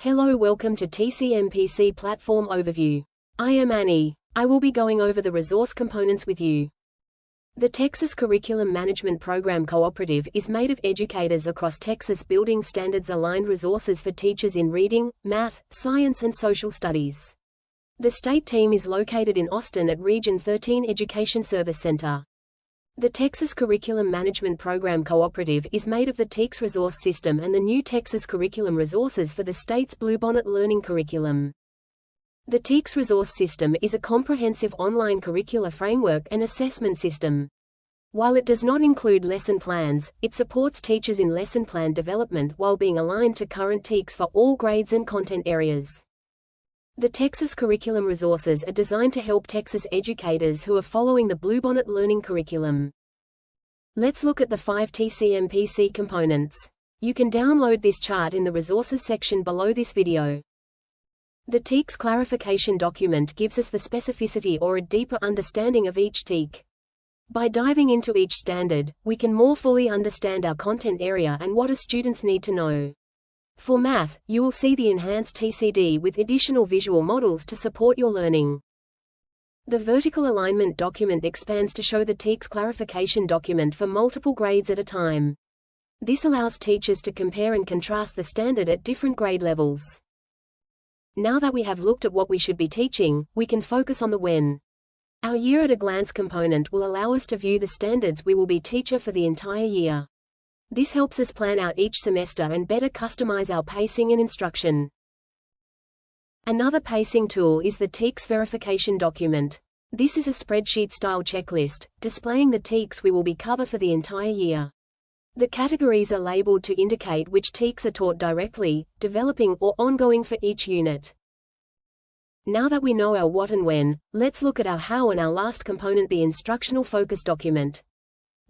Hello, welcome to TCMPC Platform Overview. I am Annie. I will be going over the resource components with you. The Texas Curriculum Management Program Cooperative is made of educators across Texas building standards-aligned resources for teachers in reading, math, science and social studies. The state team is located in Austin at Region 13 Education Service Center. The Texas Curriculum Management Program Cooperative is made of the TCMPC Resource System and the new Texas Curriculum Resources for the state's Bluebonnet Learning Curriculum. The TCMPC Resource System is a comprehensive online curricular framework and assessment system. While it does not include lesson plans, it supports teachers in lesson plan development while being aligned to current TCMPC for all grades and content areas. The Texas Curriculum Resources are designed to help Texas educators who are following the Bluebonnet Learning Curriculum. Let's look at the 5 TCMPC components. You can download this chart in the Resources section below this video. The TCMPC clarification document gives us the specificity or a deeper understanding of each TCMPC. By diving into each standard, we can more fully understand our content area and what our students need to know. For math, you will see the enhanced TCD with additional visual models to support your learning. The vertical alignment document expands to show the TCMPC clarification document for multiple grades at a time. This allows teachers to compare and contrast the standard at different grade levels. Now that we have looked at what we should be teaching, we can focus on the when. Our year at a glance component will allow us to view the standards we will be teaching for the entire year. This helps us plan out each semester and better customize our pacing and instruction. Another pacing tool is the TCMPC verification document. This is a spreadsheet-style checklist, displaying the TCMPCs we will be cover for the entire year. The categories are labeled to indicate which TCMPCs are taught directly, developing, or ongoing for each unit. Now that we know our what and when, let's look at our how and our last component, the instructional focus document.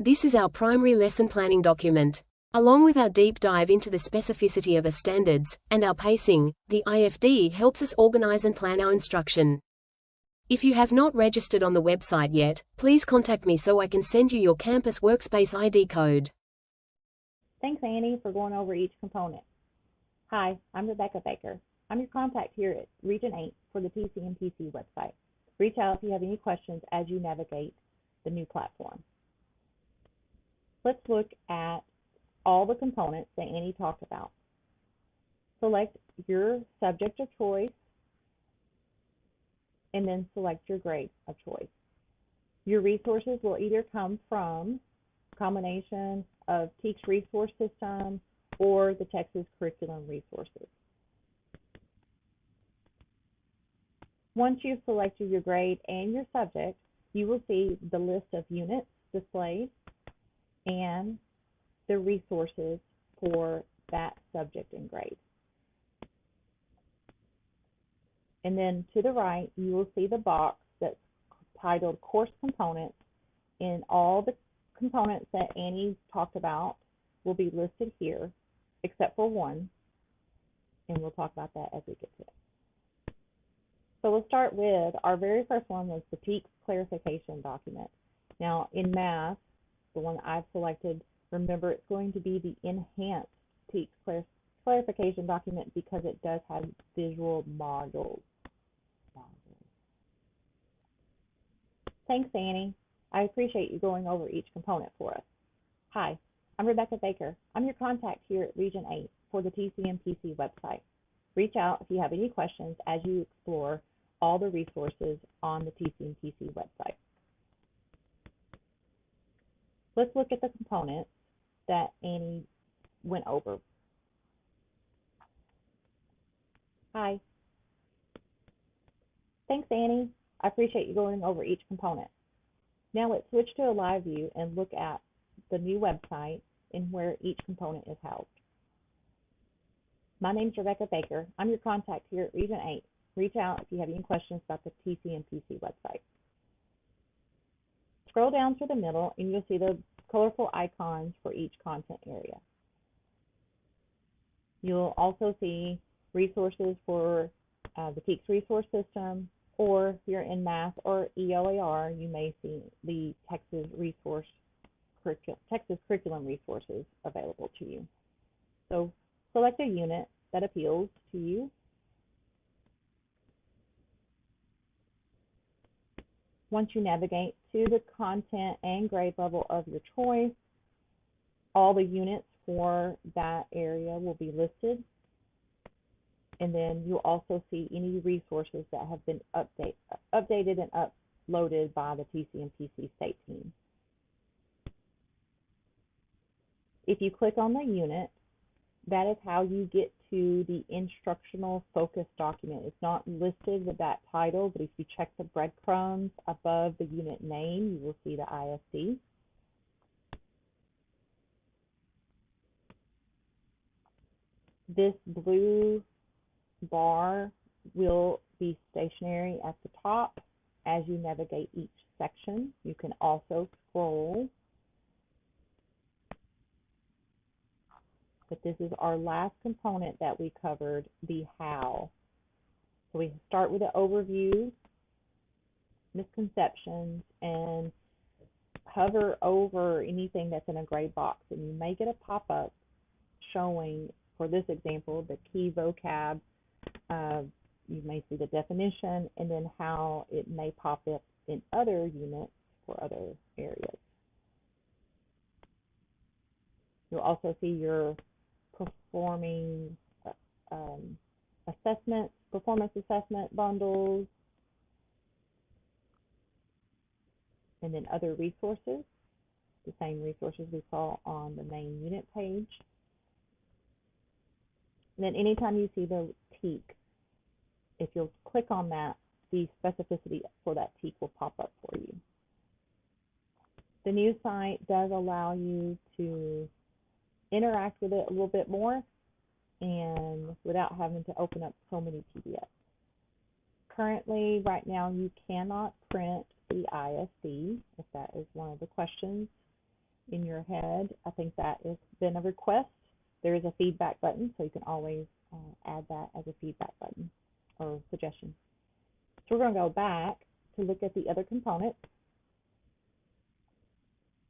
This is our primary lesson planning document. Along with our deep dive into the specificity of our standards, and our pacing, the IFD helps us organize and plan our instruction. If you have not registered on the website yet, please contact me so I can send you your campus workspace ID code. Thanks, Annie, for going over each component. Hi, I'm Rebecca Baker. I'm your contact here at Region 8 for the TCMPC website. Reach out if you have any questions as you navigate the new platform. Let's look at all the components that Annie talked about. Select your subject of choice and then select your grade of choice. Your resources will either come from a combination of TCMPC Resource System or the Texas Curriculum Resources. Once you've selected your grade and your subject, you will see the list of units displayed and the resources for that subject and grade. And then to the right, you will see the box that's titled Course Components, and all the components that Annie talked about will be listed here, except for one, and we'll talk about that as we get to it. So we'll start with our very first one was the TCMPC clarification document. Now in math, the one I've selected, remember it's going to be the enhanced TCMPC clarification document because it does have visual modules. Thanks, Annie. I appreciate you going over each component for us. Hi, I'm Rebecca Baker. I'm your contact here at Region 8 for the TCMPC website. Reach out if you have any questions as you explore all the resources on the TCMPC website. Let's look at the components that Annie went over. Hi. Thanks, Annie. I appreciate you going over each component. Now let's switch to a live view and look at the new website and where each component is housed. My name is Rebecca Baker. I'm your contact here at Region 8. Reach out if you have any questions about the TCMPC website. Scroll down to the middle and you'll see the colorful icons for each content area. You'll also see resources for the TCMPC Resource System, or if you're in math or ELAR, you may see the Texas Curriculum Resources available to you. So select a unit that appeals to you. Once you navigate to the content and grade level of your choice, all the units for that area will be listed. And then you'll also see any resources that have been updated and uploaded by the TCMPC state team. If you click on the unit, that is how you get to the instructional focus document. It's not listed with that title, but if you check the breadcrumbs above the unit name, you will see the ISD. This blue bar will be stationary at the top as you navigate each section. You can also scroll. But this is our last component that we covered, the how. So we start with the overview, misconceptions, and hover over anything that's in a gray box. And you may get a pop-up showing, for this example, the key vocab. You may see the definition and then how it may pop up in other units for other areas. You'll also see your performance assessment bundles, and then other resources, the same resources we saw on the main unit page. And then anytime you see the TEAC, if you'll click on that, the specificity for that TEAC will pop up for you. The new site does allow you to interact with it a little bit more and without having to open up so many PDFs. Currently, right now, you cannot print the ISD, if that is one of the questions in your head. I think that has been a request. There is a feedback button, so you can always add that as a feedback button or suggestion. So we're going to go back to look at the other components.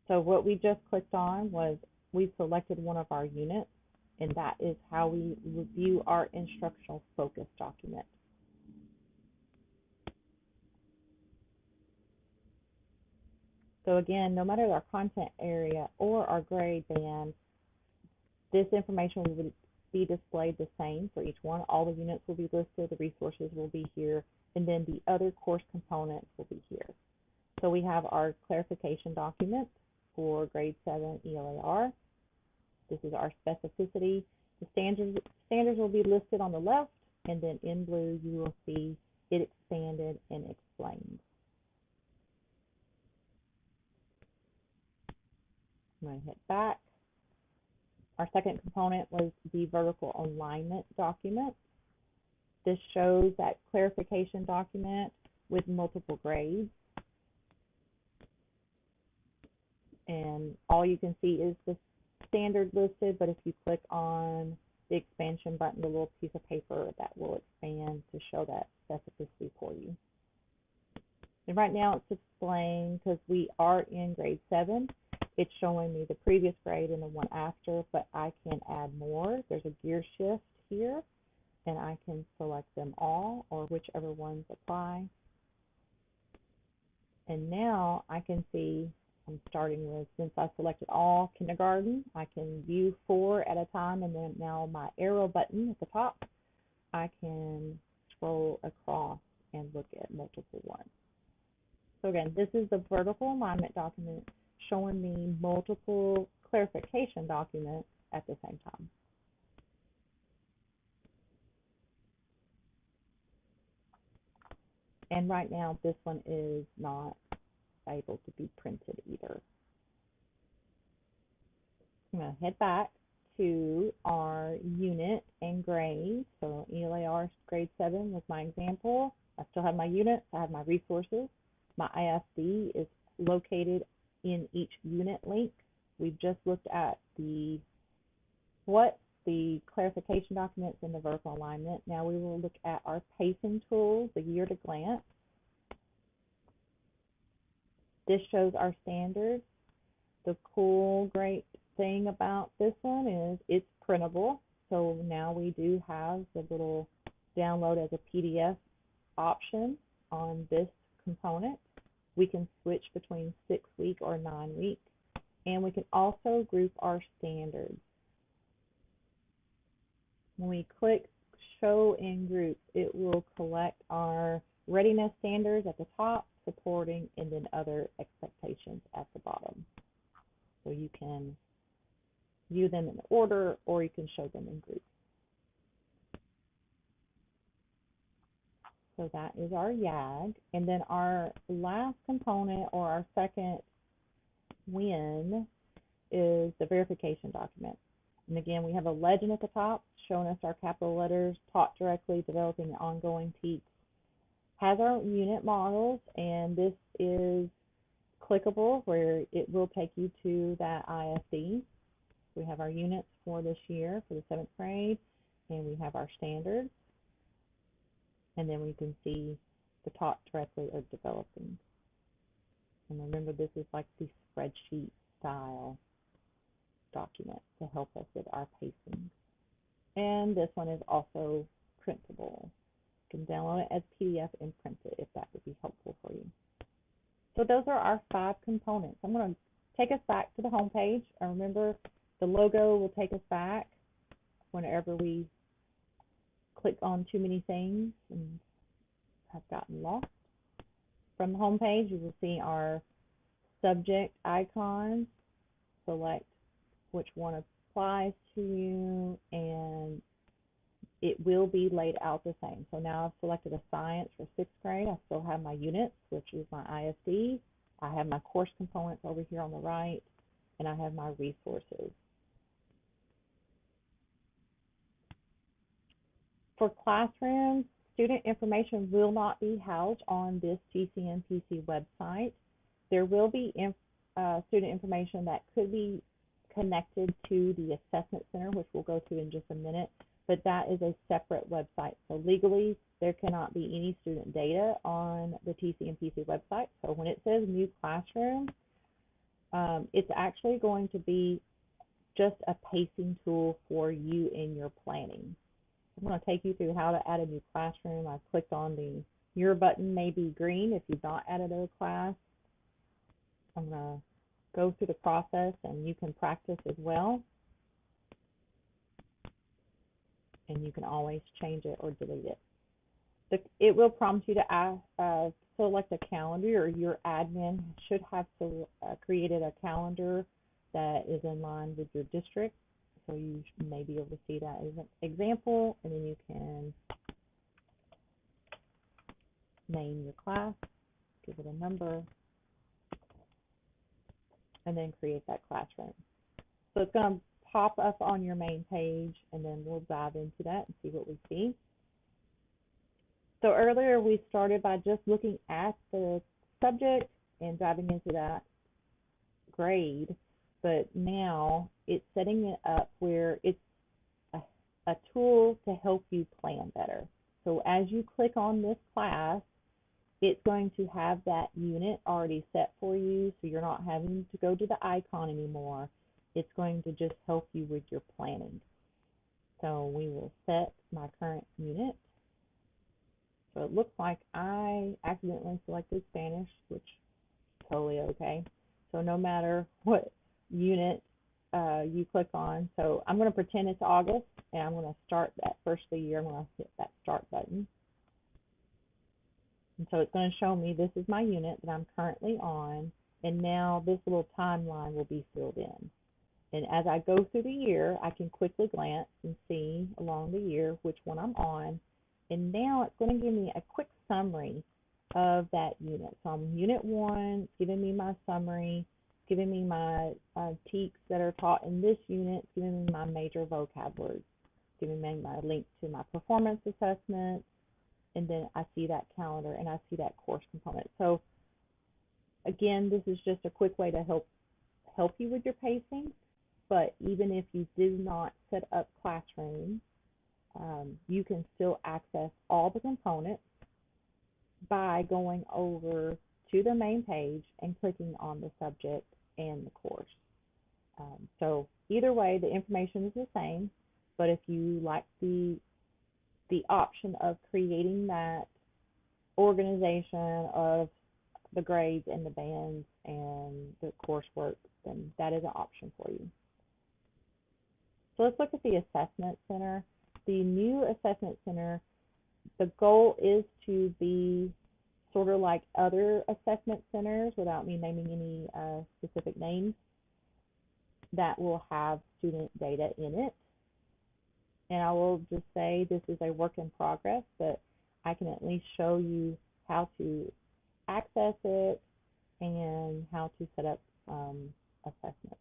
So what we just clicked on was we selected one of our units, and that is how we review our instructional focus document. So again, no matter our content area or our grade band, this information will be displayed the same for each one. All the units will be listed, the resources will be here, and then the other course components will be here. So we have our clarification document for grade 7 ELAR. This is our specificity. The standards will be listed on the left, and then in blue you will see it expanded and explained. I'm going to hit back. Our second component was the vertical alignment document. This shows that clarification document with multiple grades. And all you can see is the standard listed, but if you click on the expansion button, the little piece of paper, that will expand to show that specificity for you. And right now it's displaying, because we are in grade 7, it's showing me the previous grade and the one after, but I can add more. There's a gear shift here, and I can select them all or whichever ones apply. And now I can see, I'm starting with, since I selected all kindergarten, I can view 4 at a time, and then now my arrow button at the top, I can scroll across and look at multiple ones. So again, this is the vertical alignment document showing me multiple clarification documents at the same time. And right now, this one is not able to be printed either. I'm going to head back to our unit and grade. So ELAR grade 7 was my example. I still have my units, I have my resources. My ISD is located in each unit link. We've just looked at the clarification documents and the vertical alignment. Now we will look at our pacing tools, the year to glance. This shows our standards. The cool, great thing about this one is it's printable. So now we do have the little download as a PDF option on this component. We can switch between 6-week or 9-week, and we can also group our standards. When we click Show in Group, it will collect our readiness standards at the top, supporting, and then other expectations at the bottom. So you can view them in order, or you can show them in groups. So that is our YAG. And then our last component, or our second win, is the verification document. And again, we have a legend at the top showing us our capital letters, taught directly, developing ongoing teach. Has our unit models, and this is clickable where it will take you to that ISD. We have our units for this year for the 7th grade, and we have our standards. And then we can see the taught directly or developing. And remember, this is like the spreadsheet style document to help us with our pacing. And this one is also printable. You can download it as PDF and print it if that would be helpful for you. So those are our 5 components. I'm going to take us back to the home page. And remember, the logo will take us back whenever we click on too many things and have gotten lost. From the home page, you will see our subject icons. Select which one applies to you, and it will be laid out the same. So now I've selected a science for 6th grade. I still have my units, which is my ISD. I have my course components over here on the right, and I have my resources. For classrooms, student information will not be housed on this TCMPC website. There will be student information that could be connected to the assessment center, which we'll go to in just a minute, but that is a separate website. So legally, there cannot be any student data on the TCMPC website. So when it says new classroom, it's actually going to be just a pacing tool for you in your planning. I'm going to take you through how to add a new classroom. I've clicked on the Your button may be green if you've not added a class. I'm going to go through the process, and you can practice as well. And you can always change it or delete it. It will prompt you to select a calendar, or your admin should have created a calendar that is in line with your district. So you may be able to see that as an example, and then you can name your class, give it a number, and then create that classroom. So it's going to pop up on your main page, and then we'll dive into that and see what we see. So earlier we started by just looking at the subject and diving into that grade, but now it's setting it up where it's a tool to help you plan better. So as you click on this class, it's going to have that unit already set for you, so you're not having to go to the icon anymore. It's going to just help you with your planning. So we will set my current unit. So it looks like I accidentally selected Spanish, which is totally okay. So no matter what unit you click on, so I'm going to pretend it's August, and I'm going to start that first of the year. I'm going to hit that start button. And so it's going to show me this is my unit that I'm currently on, and now this little timeline will be filled in. And as I go through the year, I can quickly glance and see along the year which one I'm on. And now it's going to give me a quick summary of that unit. So I'm Unit 1, it's giving me my summary, giving me my TEKs that are taught in this unit, giving me my major vocab words, giving me my link to my performance assessment, and then I see that calendar and I see that course component. So again, this is just a quick way to help you with your pacing. But even if you do not set up Classroom, you can still access all the components by going over to the main page and clicking on the subject and the course. So either way, the information is the same. But if you like the option of creating that organization of the grades and the bands and the coursework, then that is an option for you. So let's look at the assessment center. The new assessment center, the goal is to be sort of like other assessment centers, without me naming any specific names, that will have student data in it. And I will just say this is a work in progress, but I can at least show you how to access it and how to set up assessments.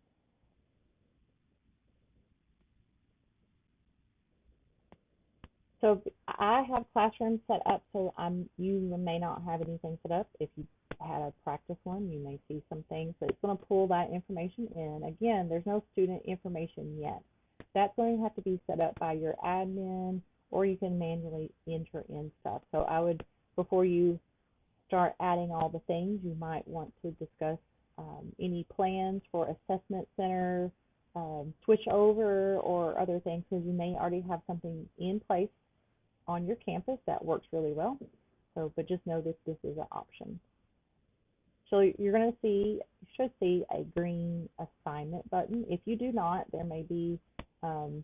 So I have classrooms set up, so you may not have anything set up. If you had a practice one, you may see some things, but it's going to pull that information in. Again, there's no student information yet. That's going to have to be set up by your admin, or you can manually enter in stuff. So I would, before you start adding all the things, you might want to discuss any plans for assessment center, switch over, or other things, because you may already have something in place on your campus that works really well. So, but just know that this is an option. So you're going to see, you should see a green assignment button. If you do not, there may be some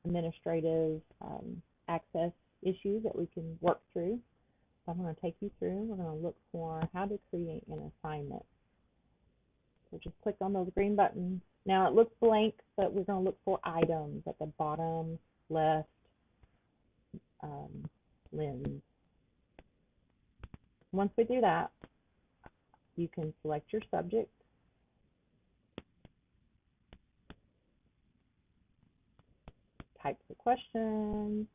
administrative access issues that we can work through. So I'm going to take you through. We're going to look for how to create an assignment. So just click on those green buttons. Now it looks blank, but we're going to look for items at the bottom left lens. Once we do that, you can select your subject. Type the question.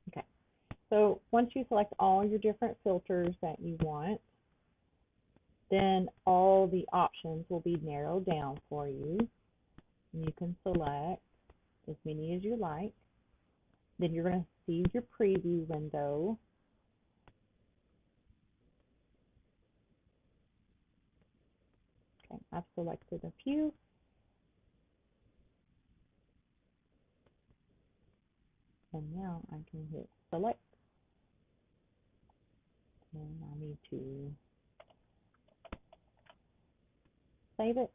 Okay. So once you select all your different filters that you want, then all the options will be narrowed down for you. And you can select as many as you like. Then you're going to see your preview window. Okay, I've selected a few. And now I can hit select. And I need to save it.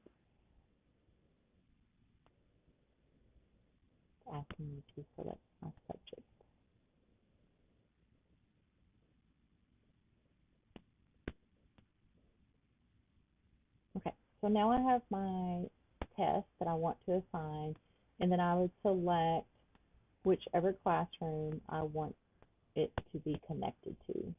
It's asking me to select my subject. Okay, so now I have my test that I want to assign, and then I would select whichever classroom I want it to be connected to.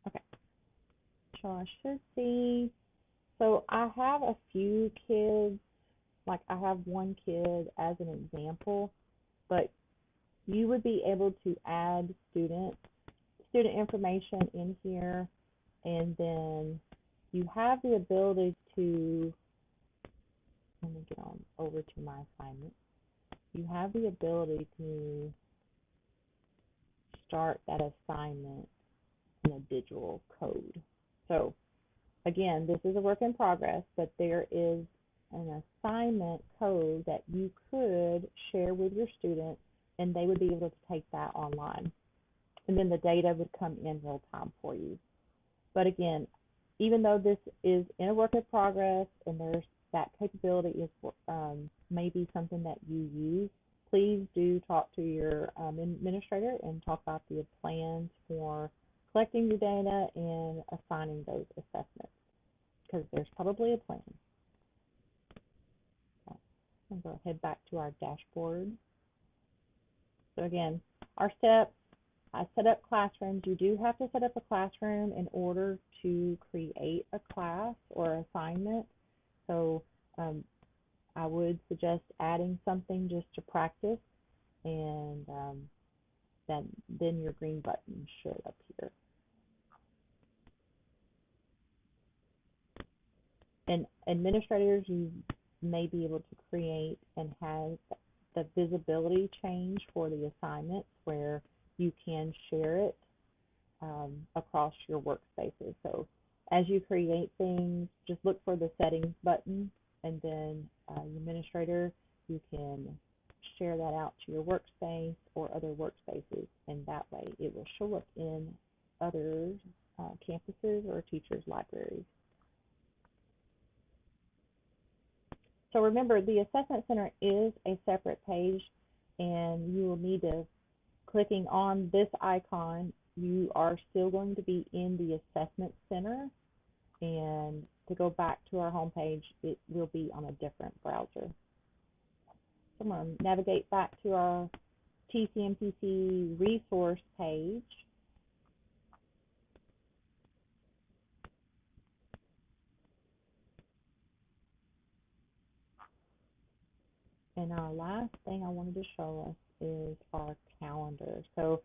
Okay, so I should see, so I have a few kids, like I have one kid as an example, but you would be able to add student information in here, and then you have the ability to, let me get on over to my assignment. You have the ability to start that assignment in a digital code. So again, this is a work in progress, but there is an assignment code that you could share with your students, and they would be able to take that online. And then the data would come in real time for you. But again, even though this is in a work in progress and there's that capability is maybe something that you use, please do talk to your administrator and talk about the plans for collecting your data and assigning those assessments, because there's probably a plan. Okay. I'm going to head back to our dashboard. So again, our steps, I set up classrooms. You do have to set up a classroom in order to create a class or assignment. So I would suggest adding something just to practice, and then your green button should appear. And administrators, you may be able to create and have the visibility change for the assignments where you can share it across your workspaces. So as you create things, just look for the settings button, and then administrator, you can share that out to your workspace or other workspaces, and that way it will show up in other campuses or teachers' libraries. So remember, the Assessment Center is a separate page, and you will need to, clicking on this icon, you are still going to be in the Assessment Center, and to go back to our home page, it will be on a different browser. So I'm going to navigate back to our TCMPC resource page. And our last thing I wanted to show us is our calendar. So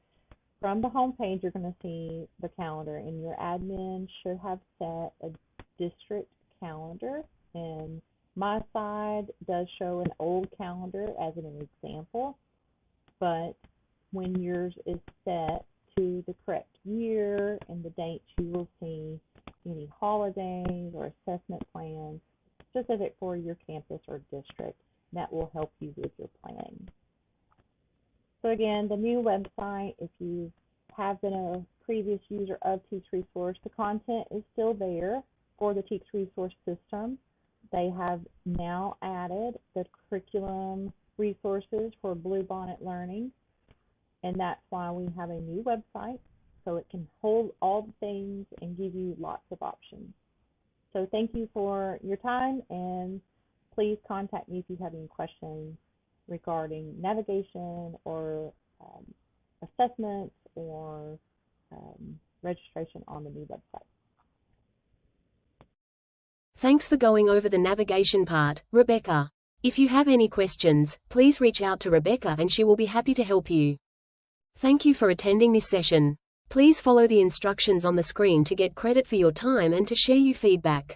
from the home page, you're going to see the calendar, and your admin should have set a district calendar. And my side does show an old calendar as an example, but when yours is set to the correct year and the dates, you will see any holidays or assessment plans specific for your campus or district. That will help you with your planning. So again, the new website, if you have been a previous user of Teach Resource, the content is still there for the Teach Resource system. They have now added the curriculum resources for Bluebonnet Learning, and that's why we have a new website, so it can hold all the things and give you lots of options. So thank you for your time, and please contact me if you have any questions regarding navigation or assessments or registration on the new website. Thanks for going over the navigation part, Rebecca. If you have any questions, please reach out to Rebecca and she will be happy to help you. Thank you for attending this session. Please follow the instructions on the screen to get credit for your time and to share your feedback.